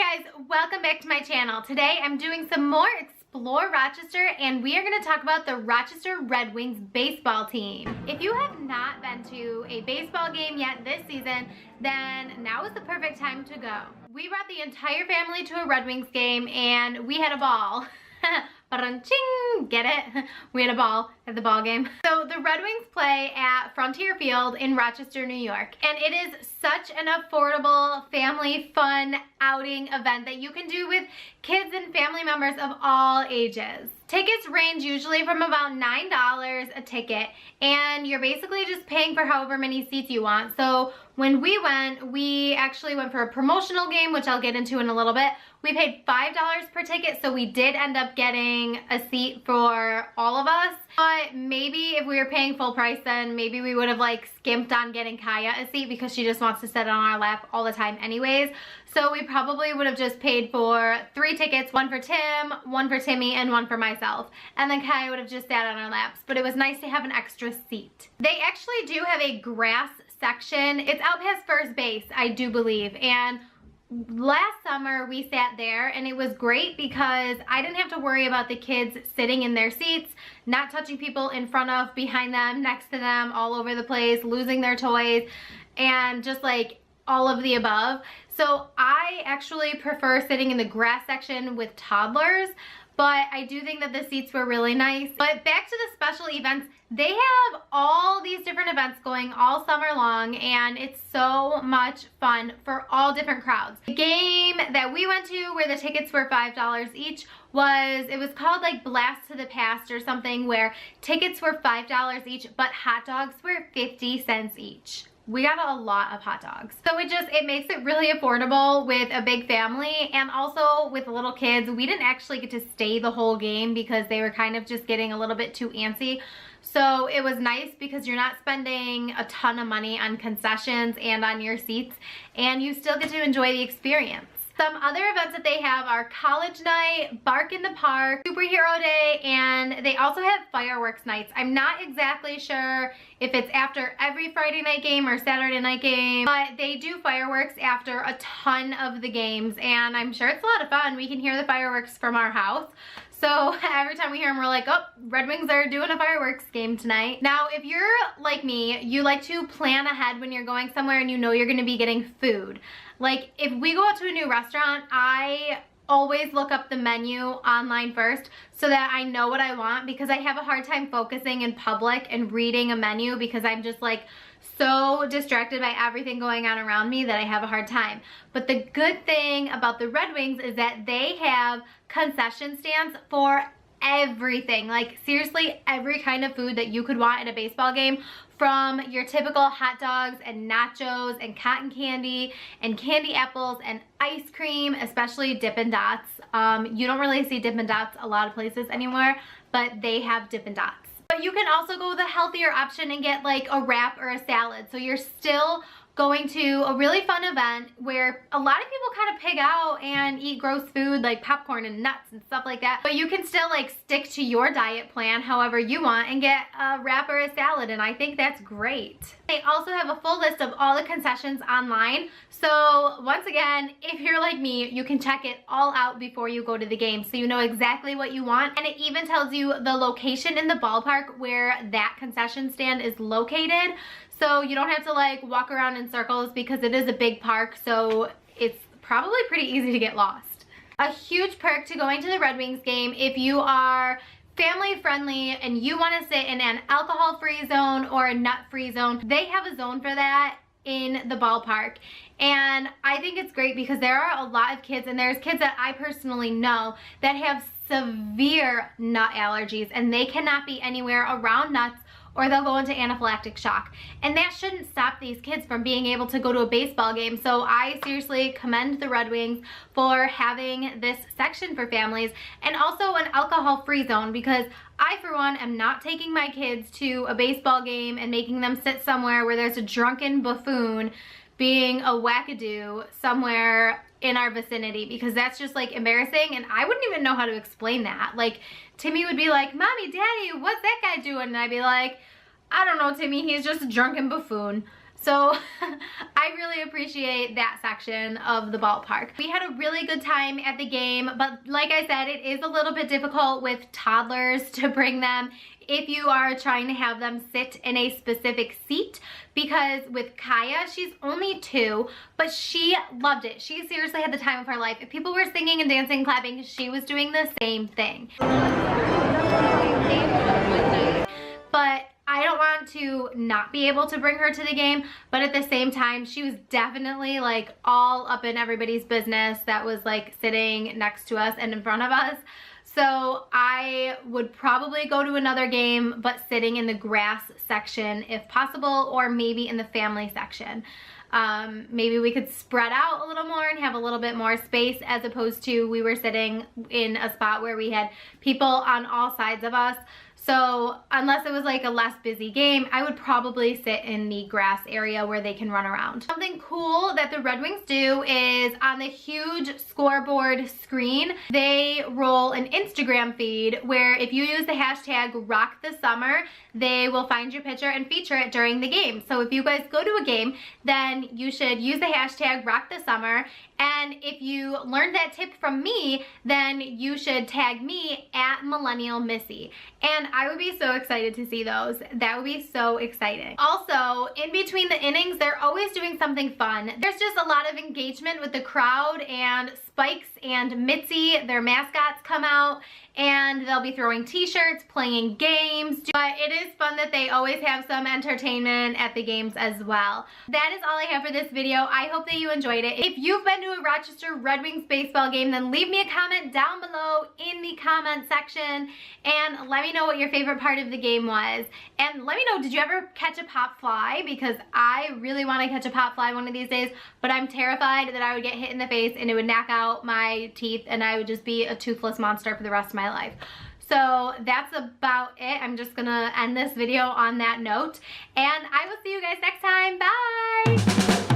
Hey guys, welcome back to my channel. Today I'm doing some more Explore Rochester and we are going to talk about the Rochester Red Wings baseball team. If you have not been to a baseball game yet this season, then now is the perfect time to go. We brought the entire family to a Red Wings game and we had a ball. Ba-dum-ching! Get it? We had a ball at the ball game. So the Red Wings play at Frontier Field in Rochester, New York. And it is such an affordable, family, fun outing event that you can do with kids and family members of all ages. Tickets range usually from about $9 a ticket, and you're basically just paying for however many seats you want. So when we actually went for a promotional game, which I'll get into in a little bit. We paid $5 per ticket, so we did end up getting a seat for all of us. But maybe if we were paying full price, then maybe we would have like skimped on getting Kaya a seat because she just wants to sit on our lap all the time anyways. So we probably would have just paid for 3 tickets, one for Tim, one for Timmy, and one for myself. And then Kaya would have just sat on our laps, but it was nice to have an extra seat. They actually do have a grass section. It's out past first base, I do believe, and last summer we sat there and it was great because I didn't have to worry about the kids sitting in their seats, not touching people in front of, behind them, next to them, all over the place, losing their toys, and just like all of the above. So I actually prefer sitting in the grass section with toddlers, but I do think that the seats were really nice. But back to the special events, they have all these different events going all summer long and it's so much fun for all different crowds. The game that we went to where the tickets were $5 each it was called like Blast to the Past or something, where tickets were $5 each but hot dogs were 50 cents each. We got a lot of hot dogs. So it makes it really affordable with a big family, and also with little kids. We didn't actually get to stay the whole game because they were kind of just getting a little bit too antsy. So it was nice because you're not spending a ton of money on concessions and on your seats, and you still get to enjoy the experience. Some other events that they have are College Night, Bark in the Park, Superhero Day, and they also have fireworks nights. I'm not exactly sure if it's after every Friday night game or Saturday night game, but they do fireworks after a ton of the games, and I'm sure it's a lot of fun. We can hear the fireworks from our house. So every time we hear them, we're like, oh, Red Wings are doing a fireworks game tonight. Now, if you're like me, you like to plan ahead when you're going somewhere and you know you're gonna be getting food. Like if we go out to a new restaurant, I always look up the menu online first so that I know what I want, because I have a hard time focusing in public and reading a menu because I'm just like so distracted by everything going on around me that I have a hard time. But the good thing about the Red Wings is that they have concession stands for everything. Like seriously, every kind of food that you could want at a baseball game, from your typical hot dogs and nachos and cotton candy and candy apples and ice cream, especially Dippin' Dots. You don't really see Dippin' Dots a lot of places anymore, but they have Dippin' Dots. But you can also go the healthier option and get like a wrap or a salad. So you're still going to a really fun event where a lot of people kind of pig out and eat gross food like popcorn and nuts and stuff like that. But you can still like stick to your diet plan however you want and get a wrap or a salad, and I think that's great. They also have a full list of all the concessions online. So once again, if you're like me, you can check it all out before you go to the game so you know exactly what you want. And it even tells you the location in the ballpark where that concession stand is located. So you don't have to like walk around in circles because it is a big park, so it's probably pretty easy to get lost. A huge perk to going to the Red Wings game, if you are family friendly and you want to sit in an alcohol-free zone or a nut-free zone, they have a zone for that in the ballpark. And I think it's great because there are a lot of kids, and there's kids that I personally know that have severe nut allergies and they cannot be anywhere around nuts or they'll go into anaphylactic shock. And that shouldn't stop these kids from being able to go to a baseball game. So I seriously commend the Red Wings for having this section for families, and also an alcohol-free zone, because I, for one, am not taking my kids to a baseball game and making them sit somewhere where there's a drunken buffoon being a wackadoo somewhere in our vicinity, because that's just like embarrassing, and I wouldn't even know how to explain that. Like Timmy would be like, Mommy, Daddy, what's that guy doing? And I'd be like, I don't know, Timmy, he's just a drunken buffoon. So I really appreciate that section of the ballpark. We had a really good time at the game, but like I said, it is a little bit difficult with toddlers to bring them if you are trying to have them sit in a specific seat, because with Kaya, she's only 2, but she loved it. She seriously had the time of her life. If people were singing and dancing and clapping, she was doing the same thing. But I don't want to not be able to bring her to the game, but at the same time, she was definitely like all up in everybody's business that was like sitting next to us and in front of us. So I would probably go to another game, but sitting in the grass section if possible, or maybe in the family section. Maybe we could spread out a little more and have a little bit more space, as opposed to we were sitting in a spot where we had people on all sides of us. So unless it was like a less busy game, I would probably sit in the grass area where they can run around. Something cool that the Red Wings do is on the huge scoreboard screen, they roll an Instagram feed where if you use the hashtag #RockTheSummer, they will find your picture and feature it during the game. So if you guys go to a game, then you should use the hashtag #RockTheSummer. And if you learned that tip from me, then you should tag me at Millennial Missy. And I would be so excited to see those. That would be so exciting. Also, in between the innings, they're always doing something fun. There's just a lot of engagement with the crowd, and Spikes and Mitzi, their mascots, come out and they'll be throwing t-shirts, playing games. But it is fun that they always have some entertainment at the games as well. That is all I have for this video. I hope that you enjoyed it. If you've been to a Rochester Red Wings baseball game, then leave me a comment down below in the comment section and let me know what your favorite part of the game was. And let me know, did you ever catch a pop fly? Because I really want to catch a pop fly one of these days, but I'm terrified that I would get hit in the face and it would knock out my teeth and I would just be a toothless monster for the rest of my life. So that's about it. I'm just gonna end this video on that note, and I will see you guys next time. Bye!